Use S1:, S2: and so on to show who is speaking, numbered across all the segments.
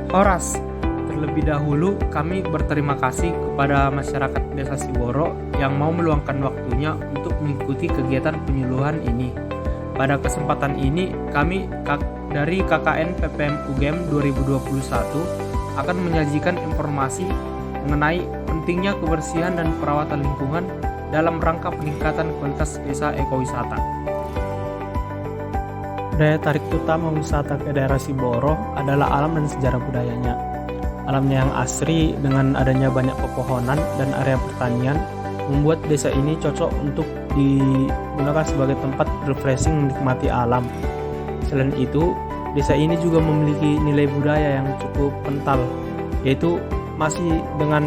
S1: Oras. Terlebih dahulu kami berterima kasih kepada masyarakat Desa Siboro yang mau meluangkan waktunya untuk mengikuti kegiatan penyuluhan ini. Pada kesempatan ini kami dari KKN PPM UGM 2021 akan menyajikan informasi mengenai pentingnya kebersihan dan perawatan lingkungan dalam rangka peningkatan kualitas desa ekowisata.
S2: Daya tarik utama wisata ke daerah Siboro adalah alam dan sejarah budayanya. Alamnya yang asri dengan adanya banyak pepohonan dan area pertanian membuat desa ini cocok untuk digunakan sebagai tempat refreshing menikmati alam. Selain itu, desa ini juga memiliki nilai budaya yang cukup kental, yaitu masih dengan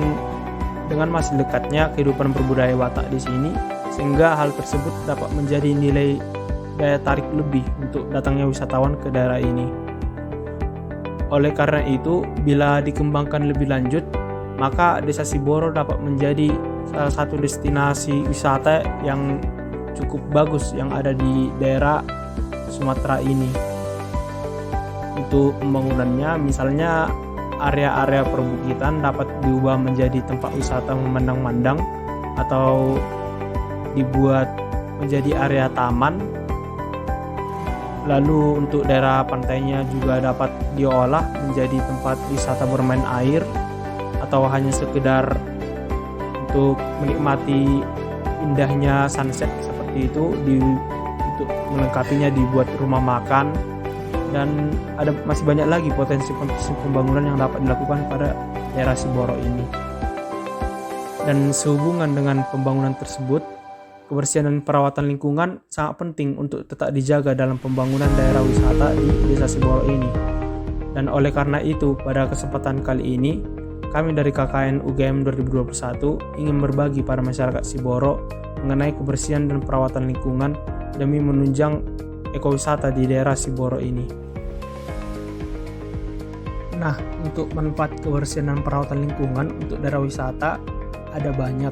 S2: masih dekatnya kehidupan berbudaya Batak di sini, sehingga hal tersebut dapat menjadi nilai daya tarik lebih untuk datangnya wisatawan ke daerah ini. Oleh karena itu, bila dikembangkan lebih lanjut, maka Desa Siboro dapat menjadi salah satu destinasi wisata yang cukup bagus yang ada di daerah Sumatera ini. Untuk pembangunannya, misalnya area-area perbukitan dapat diubah menjadi tempat wisata memandang-mandang atau dibuat menjadi area taman. Lalu untuk daerah pantainya juga dapat diolah menjadi tempat wisata bermain air atau hanya sekedar untuk menikmati indahnya sunset seperti itu. Untuk melengkapinya dibuat rumah makan, dan ada masih banyak lagi potensi-potensi pembangunan yang dapat dilakukan pada daerah Siboro ini. Dan sehubungan dengan pembangunan tersebut, kebersihan dan perawatan lingkungan sangat penting untuk tetap dijaga dalam pembangunan daerah wisata di Desa Siboro ini. Dan oleh karena itu, pada kesempatan kali ini, kami dari KKN UGM 2021 ingin berbagi pada masyarakat Siboro mengenai kebersihan dan perawatan lingkungan demi menunjang ekowisata di daerah Siboro ini. Nah, untuk manfaat kebersihan dan perawatan lingkungan untuk daerah wisata ada banyak.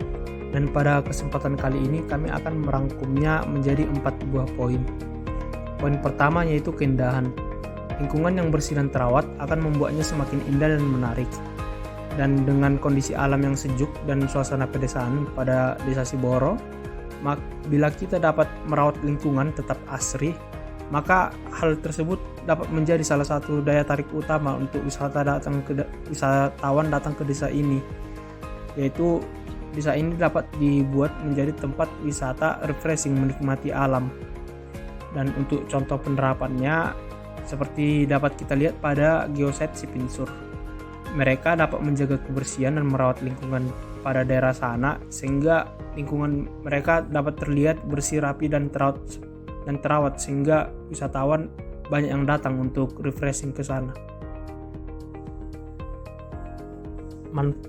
S2: Dan pada kesempatan kali ini kami akan merangkumnya menjadi 4 buah poin. Poin pertama yaitu keindahan. Lingkungan yang bersih dan terawat akan membuatnya semakin indah dan menarik. Dan dengan kondisi alam yang sejuk dan suasana pedesaan pada Desa Siboro, bila kita dapat merawat lingkungan tetap asri, maka hal tersebut dapat menjadi salah satu daya tarik utama untuk wisatawan datang ke desa ini, yaitu desa ini dapat dibuat menjadi tempat wisata refreshing menikmati alam. Dan untuk contoh penerapannya seperti dapat kita lihat pada geosite Sipinsur. Mereka dapat menjaga kebersihan dan merawat lingkungan pada daerah sana sehingga lingkungan mereka dapat terlihat bersih, rapi dan terawat sehingga wisatawan banyak yang datang untuk refreshing ke sana.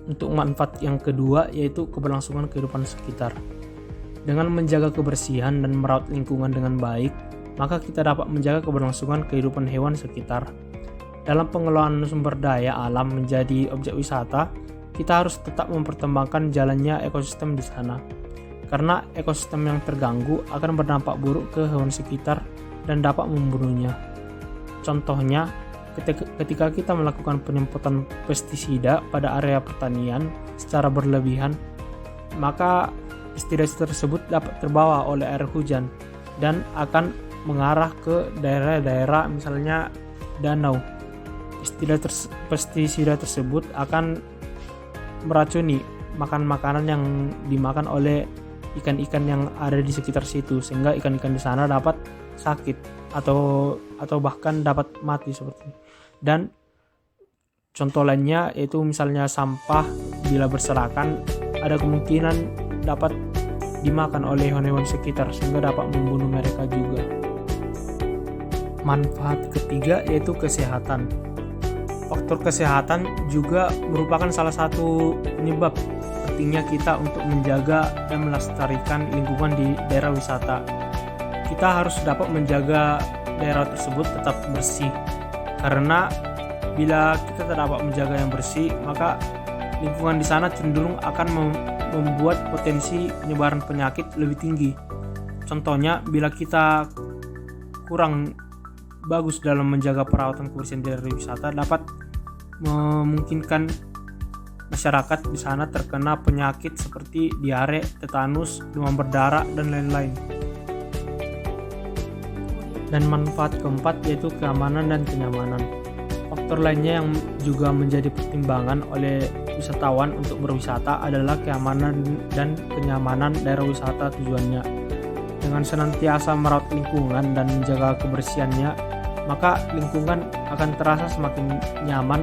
S2: Untuk manfaat yang kedua yaitu keberlangsungan kehidupan sekitar. Dengan menjaga kebersihan dan merawat lingkungan dengan baik, maka kita dapat menjaga keberlangsungan kehidupan hewan sekitar. Dalam pengelolaan sumber daya alam menjadi objek wisata, kita harus tetap mempertimbangkan jalannya ekosistem di sana. Karena ekosistem yang terganggu akan berdampak buruk ke hewan sekitar dan dapat membunuhnya. Contohnya, ketika kita melakukan penyemprotan pestisida pada area pertanian secara berlebihan, maka pestisida tersebut dapat terbawa oleh air hujan dan akan mengarah ke daerah-daerah misalnya danau. Pestisida tersebut akan meracuni makanan yang dimakan oleh ikan-ikan yang ada di sekitar situ, sehingga ikan-ikan di sana dapat sakit atau bahkan dapat mati seperti ini. Dan contoh lainnya yaitu misalnya sampah bila berserakan ada kemungkinan dapat dimakan oleh hewan-hewan sekitar sehingga dapat membunuh mereka juga. Manfaat ketiga yaitu kesehatan. Faktor kesehatan juga merupakan salah satu penyebab pentingnya kita untuk menjaga dan melestarikan lingkungan di daerah wisata. Kita harus dapat menjaga daerah tersebut tetap bersih, karena bila kita tidak dapat menjaga yang bersih, maka lingkungan di sana cenderung akan membuat potensi penyebaran penyakit lebih tinggi. Contohnya, bila kita kurang bagus dalam menjaga perawatan kebersihan daerah wisata, dapat
S1: memungkinkan masyarakat di sana terkena penyakit seperti diare, tetanus, demam berdarah, dan lain-lain. Dan manfaat keempat yaitu keamanan dan kenyamanan. Faktor lainnya yang juga menjadi pertimbangan oleh wisatawan untuk berwisata adalah keamanan dan kenyamanan daerah wisata tujuannya. Dengan senantiasa merawat lingkungan dan menjaga kebersihannya, maka lingkungan akan terasa semakin nyaman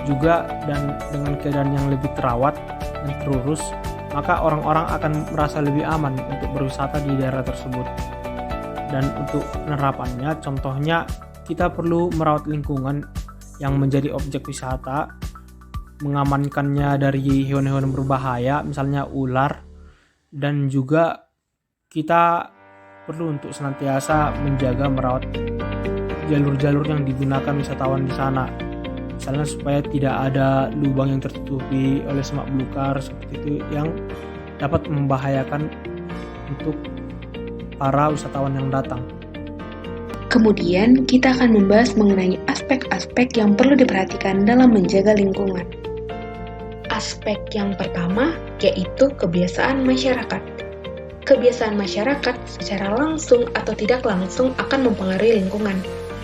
S1: juga, dan dengan keadaan yang lebih terawat dan terurus, maka orang-orang akan merasa lebih aman untuk berwisata di daerah tersebut. Dan untuk penerapannya, contohnya kita perlu merawat lingkungan yang menjadi objek wisata, mengamankannya dari hewan-hewan berbahaya, misalnya ular, dan juga kita perlu untuk senantiasa menjaga merawat jalur-jalur yang digunakan wisatawan di sana. Misalnya supaya tidak ada lubang yang tertutupi oleh semak belukar seperti itu yang dapat membahayakan untuk para wisatawan yang datang.
S3: Kemudian kita akan membahas mengenai aspek-aspek yang perlu diperhatikan dalam menjaga lingkungan. Aspek yang pertama yaitu kebiasaan masyarakat. Kebiasaan masyarakat secara langsung atau tidak langsung akan mempengaruhi lingkungan.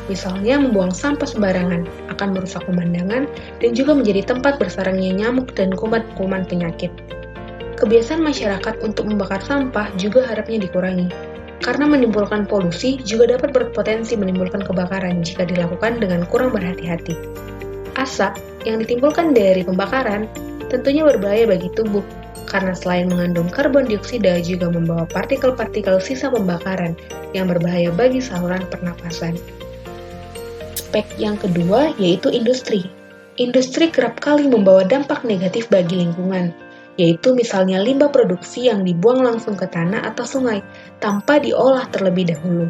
S3: Misalnya membuang sampah sembarangan akan merusak pemandangan dan juga menjadi tempat bersarangnya nyamuk dan kuman-kuman penyakit. Kebiasaan masyarakat untuk membakar sampah juga harapnya dikurangi, karena menimbulkan polusi juga dapat berpotensi menimbulkan kebakaran jika dilakukan dengan kurang berhati-hati. Asap yang ditimbulkan dari pembakaran tentunya berbahaya bagi tubuh, karena selain mengandung karbon dioksida juga membawa partikel-partikel sisa pembakaran yang berbahaya bagi saluran pernapasan. Aspek yang kedua yaitu industri. Industri kerap kali membawa dampak negatif bagi lingkungan, yaitu misalnya limbah produksi yang dibuang langsung ke tanah atau sungai tanpa diolah terlebih dahulu.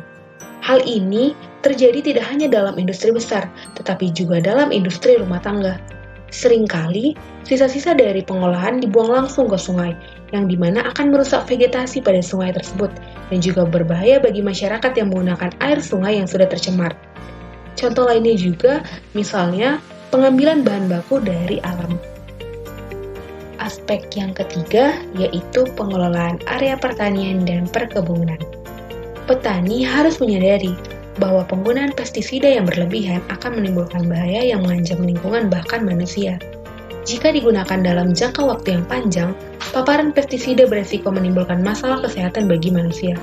S3: Hal ini terjadi tidak hanya dalam industri besar, tetapi juga dalam industri rumah tangga. Seringkali, sisa-sisa dari pengolahan dibuang langsung ke sungai, yang dimana akan merusak vegetasi pada sungai tersebut, dan juga berbahaya bagi masyarakat yang menggunakan air sungai yang sudah tercemar. Contoh lainnya juga, misalnya pengambilan bahan baku dari alam. Aspek yang ketiga yaitu pengelolaan area pertanian dan perkebunan. Petani harus menyadari bahwa penggunaan pestisida yang berlebihan akan menimbulkan bahaya yang mengancam lingkungan bahkan manusia. Jika digunakan dalam jangka waktu yang panjang, paparan pestisida beresiko menimbulkan masalah kesehatan bagi manusia.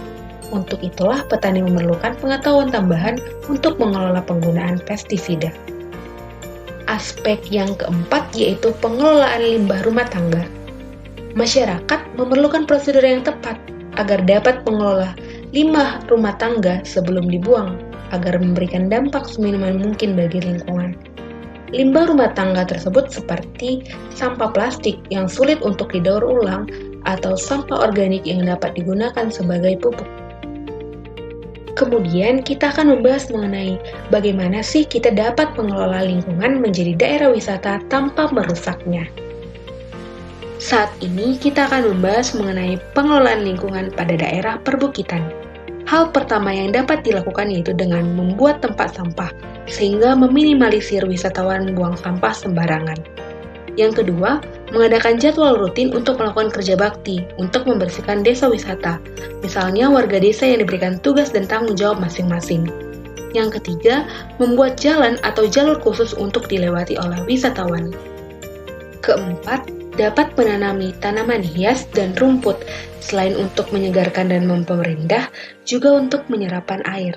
S3: Untuk itulah petani memerlukan pengetahuan tambahan untuk mengelola penggunaan pestisida. Aspek yang keempat yaitu pengelolaan limbah rumah tangga. Masyarakat memerlukan prosedur yang tepat agar dapat mengelola limbah rumah tangga sebelum dibuang, agar memberikan dampak seminimal mungkin bagi lingkungan. Limbah rumah tangga tersebut seperti sampah plastik yang sulit untuk didaur ulang atau sampah organik yang dapat digunakan sebagai pupuk. Kemudian kita akan membahas mengenai bagaimana sih kita dapat mengelola lingkungan menjadi daerah wisata tanpa merusaknya. Saat ini kita akan membahas mengenai pengelolaan lingkungan pada daerah perbukitan. Hal pertama yang dapat dilakukan yaitu dengan membuat tempat sampah, sehingga meminimalisir wisatawan buang sampah sembarangan. Yang kedua, mengadakan jadwal rutin untuk melakukan kerja bakti untuk membersihkan desa wisata, misalnya warga desa yang diberikan tugas dan tanggung jawab masing-masing. Yang ketiga, membuat jalan atau jalur khusus untuk dilewati oleh wisatawan. Keempat, dapat menanami tanaman hias dan rumput, selain untuk menyegarkan dan memperindah, juga untuk menyerapkan air,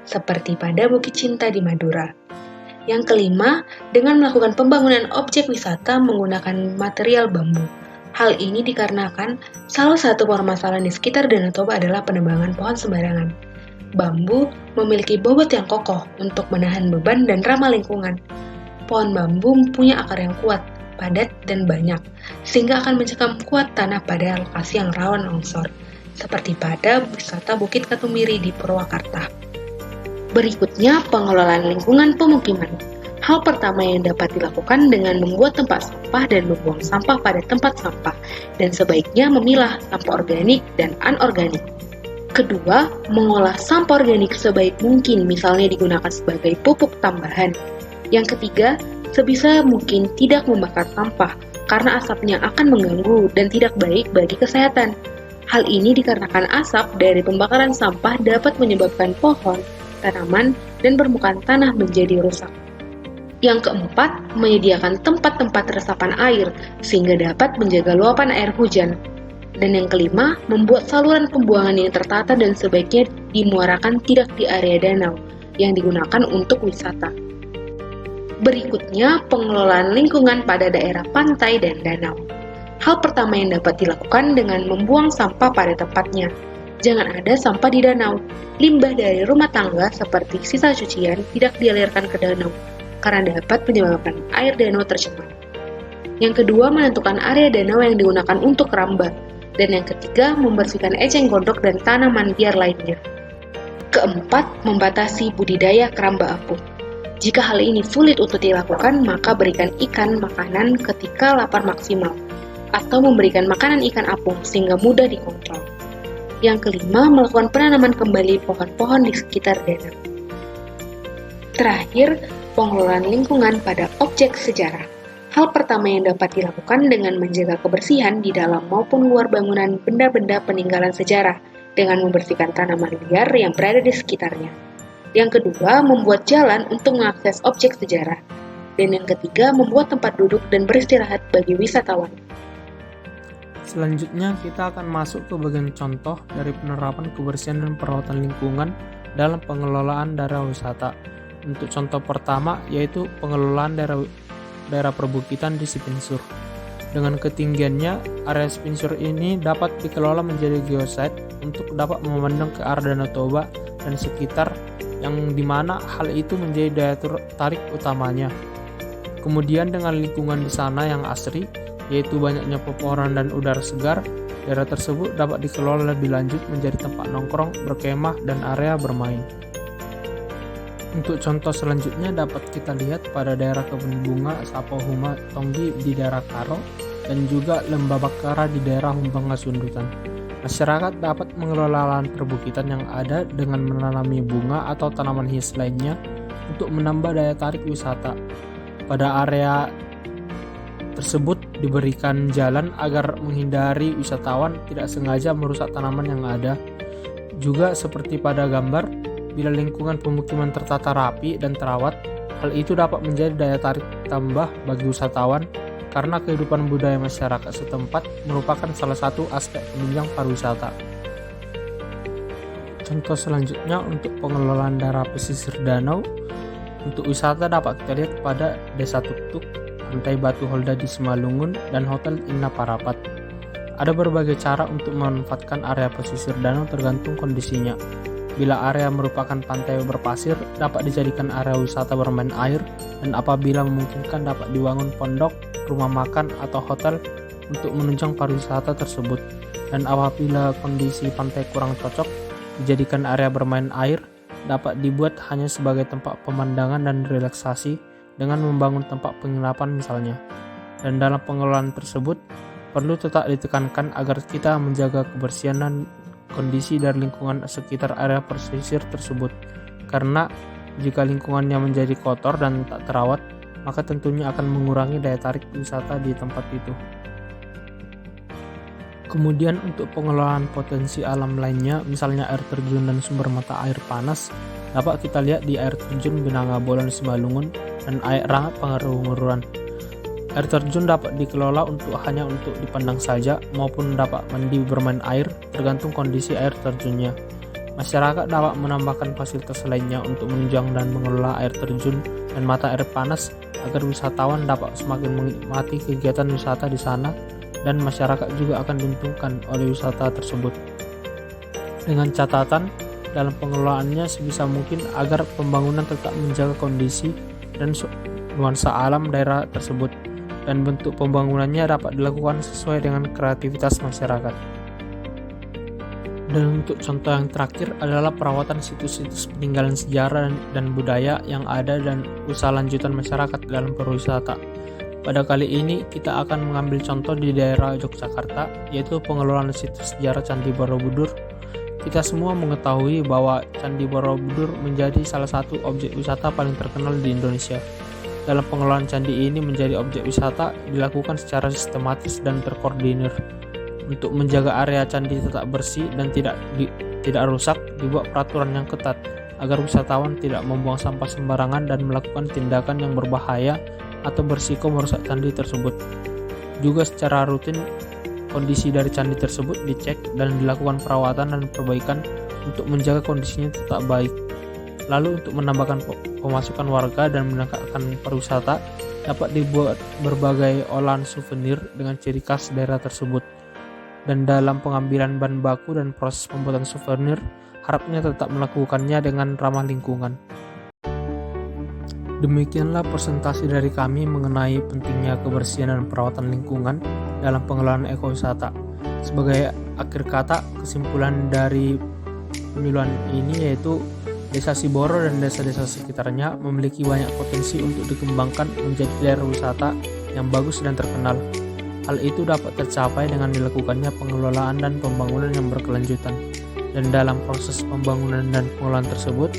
S3: seperti pada Bukit Cinta di Madura. Yang kelima, dengan melakukan pembangunan objek wisata menggunakan material bambu. Hal ini dikarenakan salah satu permasalahan di sekitar Danau Toba adalah penebangan pohon sembarangan. Bambu memiliki bobot yang kokoh untuk menahan beban dan ramah lingkungan. Pohon bambu punya akar yang kuat, padat, dan banyak, sehingga akan mencekam kuat tanah pada lokasi yang rawan longsor, seperti pada wisata Bukit Katumbiri di Purwakarta. Berikutnya, pengelolaan lingkungan pemukiman. Hal pertama yang dapat dilakukan dengan membuat tempat sampah dan membuang sampah pada tempat sampah, dan sebaiknya memilah sampah organik dan anorganik. Kedua, mengolah sampah organik sebaik mungkin, misalnya digunakan sebagai pupuk tambahan. Yang ketiga, sebisa mungkin tidak membakar sampah karena asapnya akan mengganggu dan tidak baik bagi kesehatan. Hal ini dikarenakan asap dari pembakaran sampah dapat menyebabkan pohon, tanaman, dan permukaan tanah menjadi rusak. Yang keempat, menyediakan tempat-tempat resapan air sehingga dapat menjaga luapan air hujan. Dan yang kelima, membuat saluran pembuangan yang tertata dan sebaiknya dimuarakan tidak di area danau yang digunakan untuk wisata. Berikutnya, pengelolaan lingkungan pada daerah pantai dan danau. Hal pertama yang dapat dilakukan dengan membuang sampah pada tempatnya. Jangan ada sampah di danau. Limbah dari rumah tangga seperti sisa cucian tidak dialirkan ke danau karena dapat menyebabkan air danau tercemar. Yang kedua, menentukan area danau yang digunakan untuk keramba. Dan yang ketiga, membersihkan eceng gondok dan tanaman liar lainnya. Keempat, membatasi budidaya keramba apung. Jika hal ini sulit untuk dilakukan, maka berikan ikan makanan ketika lapar maksimal, atau memberikan makanan ikan apung sehingga mudah dikontrol. Yang kelima, melakukan penanaman kembali pohon-pohon di sekitar danau. Terakhir, pengelolaan lingkungan pada objek sejarah. Hal pertama yang dapat dilakukan dengan menjaga kebersihan di dalam maupun luar bangunan benda-benda peninggalan sejarah dengan membersihkan tanaman liar yang berada di sekitarnya. Yang kedua, membuat jalan untuk mengakses objek sejarah. Dan yang ketiga, membuat tempat duduk dan beristirahat bagi wisatawan.
S1: Selanjutnya kita akan masuk ke bagian contoh dari penerapan kebersihan dan perawatan lingkungan dalam pengelolaan daerah wisata. Untuk contoh pertama yaitu pengelolaan daerah perbukitan di Spinsur. Dengan ketinggiannya, area Spinsur ini dapat dikelola menjadi geosite untuk dapat memandang ke arah Danau Toba dan sekitar, yang dimana hal itu menjadi daya tarik utamanya. Kemudian dengan lingkungan di sana yang asri, yaitu banyaknya pepohonan dan udara segar, daerah tersebut dapat dikelola lebih lanjut menjadi tempat nongkrong, berkemah, dan area bermain. Untuk contoh selanjutnya dapat kita lihat pada daerah kebun bunga Sapohuma Tonggi di daerah Karo dan juga Lembah Bakara di daerah Humbang Ngasundutan. Masyarakat dapat mengelola lahan perbukitan yang ada dengan menanami bunga atau tanaman hias lainnya untuk menambah daya tarik wisata. Pada area tersebut diberikan jalan agar menghindari wisatawan tidak sengaja merusak tanaman yang ada. Juga seperti pada gambar, bila lingkungan pemukiman tertata rapi dan terawat, hal itu dapat menjadi daya tarik tambah bagi wisatawan karena kehidupan budaya masyarakat setempat merupakan salah satu aspek penunjang pariwisata. Contoh selanjutnya untuk pengelolaan daerah pesisir danau. Untuk wisata dapat kita lihat pada Desa Tuktuk, Pantai Batu Holda di Simalungun, dan Hotel Inna Parapat. Ada berbagai cara untuk memanfaatkan area pesisir danau tergantung kondisinya. Bila area merupakan pantai berpasir, dapat dijadikan area wisata bermain air, dan apabila memungkinkan dapat dibangun pondok, rumah makan, atau hotel untuk menunjang pariwisata tersebut. Dan apabila kondisi pantai kurang cocok, dijadikan area bermain air, dapat dibuat hanya sebagai tempat pemandangan dan relaksasi dengan membangun tempat penginapan misalnya. Dan dalam pengelolaan tersebut, perlu tetap ditekankan agar kita menjaga kebersihan dan kondisi dari lingkungan sekitar area pesisir tersebut. Karena jika lingkungannya menjadi kotor dan tak terawat, maka tentunya akan mengurangi daya tarik wisata di tempat itu. Kemudian untuk pengelolaan potensi alam lainnya, misalnya air terjun dan sumber mata air panas, dapat kita lihat di air terjun Binanga Bolon Simalungun dan air Rangat Pangaruhuruan. Air terjun dapat dikelola hanya untuk dipandang saja maupun dapat mandi bermain air tergantung kondisi air terjunnya. Masyarakat dapat menambahkan fasilitas lainnya untuk menunjang dan mengelola air terjun dan mata air panas agar wisatawan dapat semakin menikmati kegiatan wisata di sana dan masyarakat juga akan diuntungkan oleh wisata tersebut. Dengan catatan, dalam pengelolaannya sebisa mungkin agar pembangunan tetap menjaga kondisi dan nuansa alam daerah tersebut, dan bentuk pembangunannya dapat dilakukan sesuai dengan kreativitas masyarakat. Dan untuk contoh yang terakhir adalah perawatan situs-situs peninggalan sejarah dan budaya yang ada dan usaha lanjutan masyarakat dalam berwisata. Pada kali ini kita akan mengambil contoh di daerah Yogyakarta, yaitu pengelolaan situs sejarah Candi Borobudur. Kita semua mengetahui bahwa Candi Borobudur menjadi salah satu objek wisata paling terkenal di Indonesia.
S2: dalam pengelolaan candi ini menjadi objek wisata dilakukan secara sistematis dan terkoordinir. Untuk menjaga area candi tetap bersih dan tidak rusak, dibuat peraturan yang ketat agar wisatawan tidak membuang sampah sembarangan dan melakukan tindakan yang berbahaya atau berisiko merusak candi tersebut. Juga secara rutin kondisi dari candi tersebut dicek dan dilakukan perawatan dan perbaikan untuk menjaga kondisinya tetap baik. Lalu untuk menambahkan pemasukan warga dan meningkatkan pariwisata, dapat dibuat berbagai olahan souvenir dengan ciri khas daerah tersebut. Dan dalam pengambilan bahan baku dan proses pembuatan souvenir, harapnya tetap melakukannya dengan ramah lingkungan. Demikianlah presentasi dari kami mengenai pentingnya kebersihan dan perawatan lingkungan dalam pengelolaan ekowisata. Sebagai akhir kata, kesimpulan dari penyuluhan ini yaitu Desa Siboro dan desa-desa sekitarnya memiliki banyak potensi untuk dikembangkan menjadi daerah wisata yang bagus dan terkenal. Hal itu dapat tercapai dengan dilakukannya pengelolaan dan pembangunan yang berkelanjutan. Dan dalam proses pembangunan dan pengelolaan tersebut,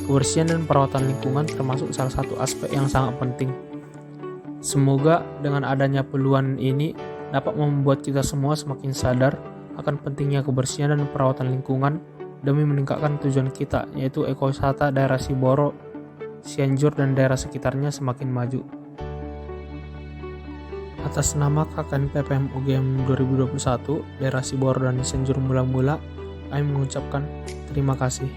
S2: kebersihan dan perawatan lingkungan termasuk salah satu aspek yang sangat penting. Semoga dengan adanya peluang ini dapat membuat kita semua semakin sadar akan pentingnya kebersihan dan perawatan lingkungan demi meningkatkan tujuan kita, yaitu ekowisata daerah Siboro, Cianjur dan daerah sekitarnya semakin maju. Atas nama KKN PPM UGM 2021, daerah Siboro dan Cianjur Mula-Mula, kami mengucapkan terima kasih.